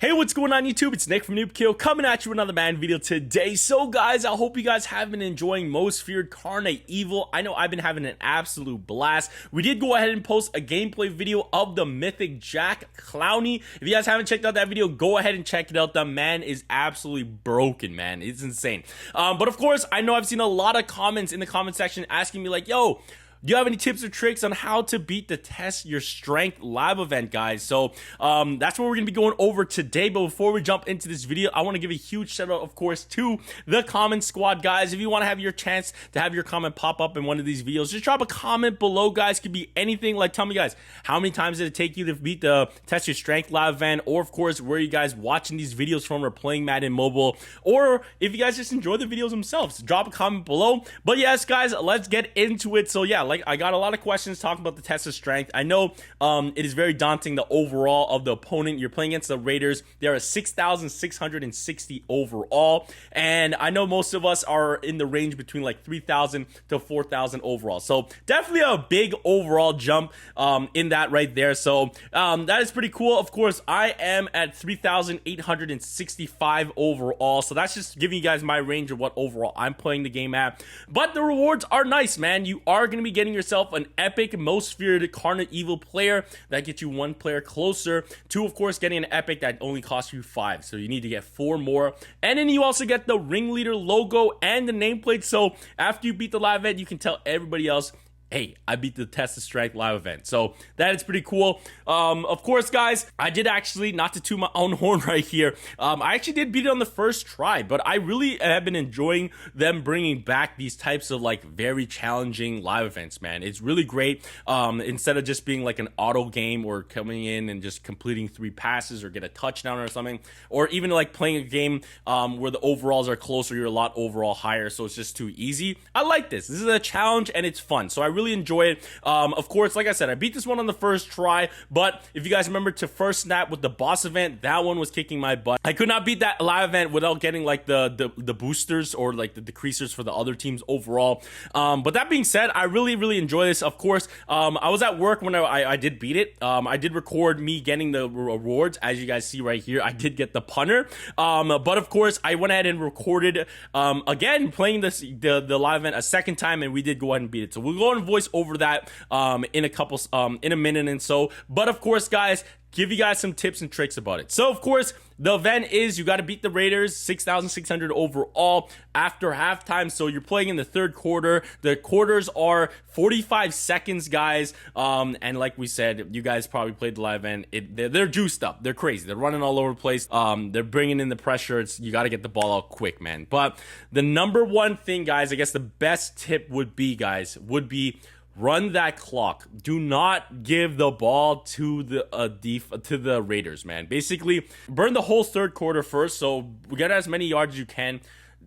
Hey, what's going on YouTube? It's Nick from NoobKill coming at you with another Madden video today. So guys, I hope you guys have been enjoying Most Feared Carnivore. I know I've been having an absolute blast. We did go ahead and post a gameplay video of the mythic Jack Clowney. If you guys haven't checked out that video, go ahead and check it out. The man is absolutely broken, man. It's insane. But of course, I know I've seen a lot of comments in the comment section asking me like, yo, do you have any tips or tricks on how to beat the Test Your Strength live event, guys? So that's what we're going to be going over today. But before we jump into this video, I want to give a huge shout out, of course, to the comment squad, guys. If you want to have your chance to have your comment pop up in one of these videos, just drop a comment below, guys. Could be anything. Like, tell me, guys, how many times did it take you to beat the Test Your Strength live event? Or, of course, where are you guys watching these videos from or playing Madden Mobile? Or if you guys just enjoy the videos themselves, drop a comment below. But yes, guys, let's get into it. So yeah, like I got a lot of questions talking about the Test of Strength. I know it is very daunting, the overall of the opponent. You're playing against the Raiders. They're a 6,660 overall, and I know most of us are in the range between like 3,000 to 4,000 overall. So definitely a big overall jump in that right there. So that is pretty cool. Of course, I am at 3,865 overall. So that's just giving you guys my range of what overall I'm playing the game at. But the rewards are nice, man. You are going to be getting yourself an epic Most Feared Carnivore player that gets you one player closer to, of course, getting an epic that only costs you 5. So you need to get 4 more. And then you also get the ringleader logo and the nameplate. So after you beat the live event, you can tell everybody else, hey, I beat the Test of Strength live event. So that is pretty cool. Of course, guys, I did actually, not to toot my own horn right here, I actually did beat it on the first try, but I really have been enjoying them bringing back these types of like very challenging live events, man. It's really great. Instead of just being like an auto game or coming in and just completing 3 passes or get a touchdown or something, or even like playing a game where the overalls are closer, you're a lot overall higher, so it's just too easy. I like this. This is a challenge and it's fun. So I really enjoy it. Of course, like I said, I beat this one on the first try, but if you guys remember to first snap with the boss event, that one was kicking my butt. I could not beat that live event without getting like the boosters or like the decreasers for the other teams overall. But that being said, I really enjoy this. Of course, I was at work when I did beat it. I did record me getting the rewards, as you guys see right here. I did get the punter, but of course I went ahead and recorded again playing this the live event a second time, and we did go ahead and beat it. So we'll go and voice over that in a minute and so. But of course, guys, give you guys some tips and tricks about it. So of course, the event is you got to beat the Raiders 6,600 overall after halftime. So you're playing in the third quarter. The quarters are 45 seconds, guys. And like we said, you guys probably played the live event. They're juiced up. They're crazy. They're running all over the place. They're bringing in the pressure. You got to get the ball out quick, man. But the number one thing, guys, I guess the best tip would be, guys, run that clock. Do not give the ball to the Raiders, man. Basically, burn the whole third quarter first. So get as many yards as you can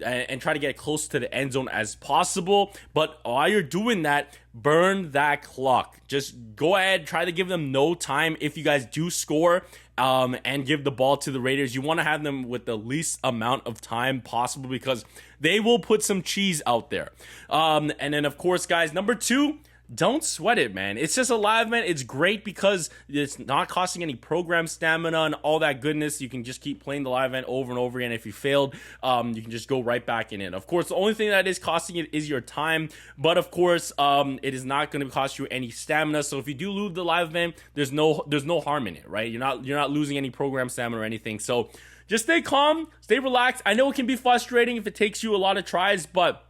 and try to get close to the end zone as possible. But while you're doing that, burn that clock. Just go ahead, try to give them no time if you guys do score, and give the ball to the Raiders. You want to have them with the least amount of time possible because they will put some cheese out there. And then, of course, guys, number 2, don't sweat it, man. It's just a live event. It's great because it's not costing any program stamina and all that goodness. You can just keep playing the live event over and over again. If you failed, you can just go right back in it. Of course, the only thing that is costing it is your time. But of course, it is not going to cost you any stamina. So if you do lose the live event, there's no harm in it, right? You're not losing any program stamina or anything. So just stay calm, stay relaxed. I know it can be frustrating if it takes you a lot of tries, but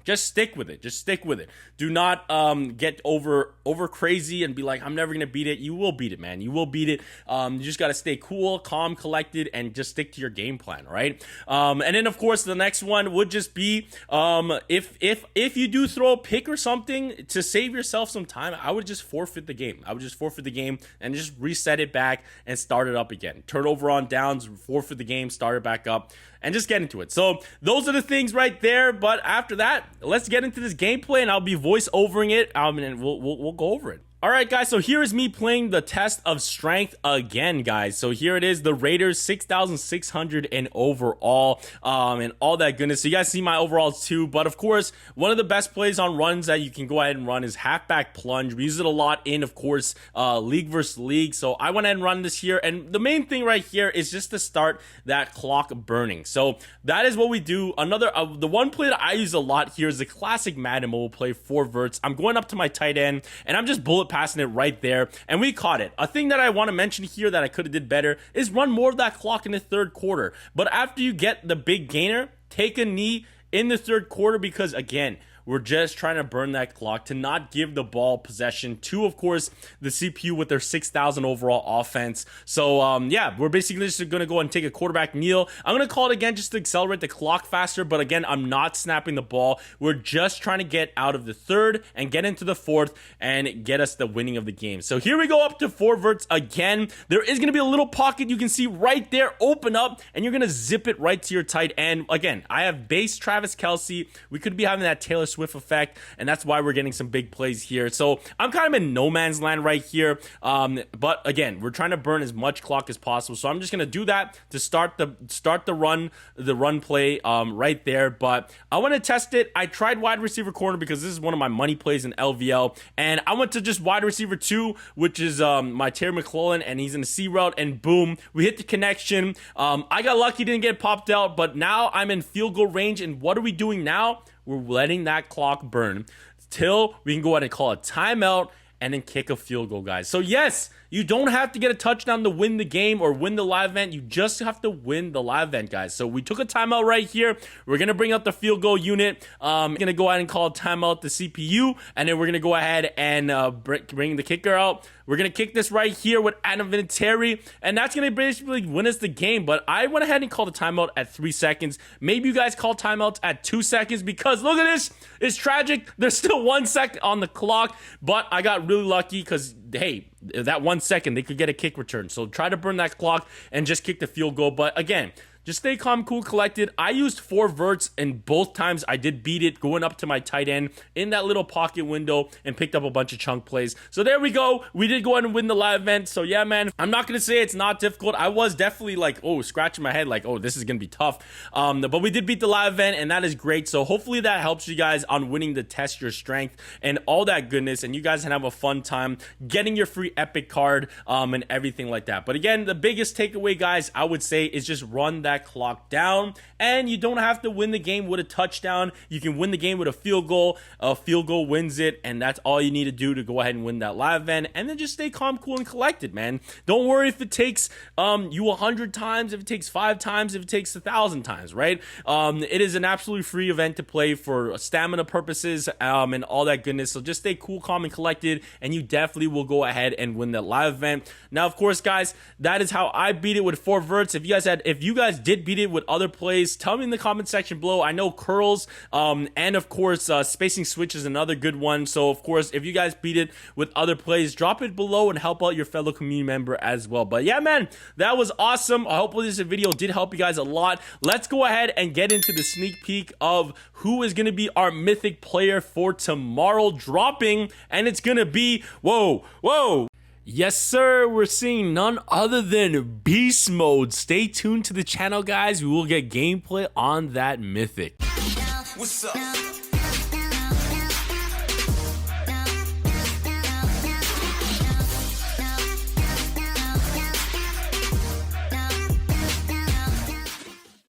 just stick with it. Just stick with it. Do not get over crazy and be like, I'm never going to beat it. You will beat it, man. You will beat it. You just got to stay cool, calm, collected, and just stick to your game plan, right? And then, of course, the next one would just be if you do throw a pick or something to save yourself some time, I would just forfeit the game. I would just forfeit the game and just reset it back and start it up again. Turnover on downs, forfeit the game, start it back up, and just get into it. So those are the things right there. But after that, let's get into this gameplay, and I'll be voice overing it, and we'll go over it. All right, guys, so here is me playing the test of strength again, guys. So here it is, the Raiders, 6,600 in overall, and all that goodness. So you guys see my overalls too, but of course, one of the best plays on runs that you can go ahead and run is halfback plunge. We use it a lot in, of course, league versus league. So I went ahead and run this here, and the main thing right here is just to start that clock burning. So that is what we do. Another, the one play that I use a lot here is the classic Madden mobile play, 4 verts. I'm going up to my tight end, and I'm just bullet passing it right there, and we caught it. A thing that I want to mention here that I could have did better is run more of that clock in the third quarter. But after you get the big gainer, take a knee in the third quarter, because again, we're just trying to burn that clock to not give the ball possession to, of course, the CPU with their 6,000 overall offense. So, yeah, we're basically just going to go and take a quarterback kneel. I'm going to call it again just to accelerate the clock faster. But again, I'm not snapping the ball. We're just trying to get out of the third and get into the fourth and get us the winning of the game. So here we go up to 4 verts again. There is going to be a little pocket you can see right there open up, and you're going to zip it right to your tight end. Again, I have base Travis Kelce. We could be having that Taylor Swift effect, and that's why we're getting some big plays here. So I'm kind of in no man's land right here, but again, we're trying to burn as much clock as possible. So I'm just gonna do that to start the run play right there. But I want to test it. I tried wide receiver corner because this is one of my money plays in LVL, and I went to just wide receiver 2, which is my Terry McLaurin, and he's in a C route, and boom, we hit the connection. I got lucky, didn't get popped out, but now I'm in field goal range. And what are we doing now? We're letting that clock burn till we can go ahead and call a timeout and then kick a field goal, guys. So yes, you don't have to get a touchdown to win the game or win the live event. You just have to win the live event, guys. So we took a timeout right here. We're going to bring out the field goal unit. I'm going to go ahead and call a timeout the CPU, and then we're going to go ahead and bring the kicker out. We're going to kick this right here with Adam Vinatieri, and that's going to basically win us the game. But I went ahead and called a timeout at 3 seconds. Maybe you guys call timeouts at 2 seconds, because look at this. It's tragic. There's still 1 second on the clock, but I got really lucky because, hey, that 1 second, they could get a kick return. So try to burn that clock and just kick the field goal. But again, just stay calm, cool, collected. I used 4 verts, and both times I did beat it going up to my tight end in that little pocket window and picked up a bunch of chunk plays. So there we go. We did go ahead and win the live event. So yeah, man, I'm not going to say it's not difficult. I was definitely like, oh, scratching my head like, oh, this is going to be tough. But we did beat the live event, and that is great. So hopefully that helps you guys on winning the test your strength and all that goodness. And you guys can have a fun time getting your free epic card and everything like that. But again, the biggest takeaway, guys, I would say is just run that clock down, and you don't have to win the game with a touchdown. You can win the game with a field goal. A field goal wins it, and that's all you need to do to go ahead and win that live event. And then just stay calm, cool, and collected, man. Don't worry if it takes you 100 times, if it takes 5 times, if it takes 1,000 times, right? It is an absolutely free event to play for stamina purposes and all that goodness. So just stay cool, calm, and collected, and you definitely will go ahead and win that live event. Now, of course, guys, that is how I beat it with 4 verts. If you guys did beat it with other plays, tell me in the comment section below. I know curls and of course spacing switch is another good one. So of course, if you guys beat it with other plays, drop it below and help out your fellow community member as well. But yeah, man, that was awesome. I hope this video did help you guys a lot. Let's go ahead and get into the sneak peek of who is going to be our mythic player for tomorrow dropping, and it's going to be whoa. Yes, sir, we're seeing none other than Beast Mode. Stay tuned to the channel, guys. We will get gameplay on that mythic. What's up?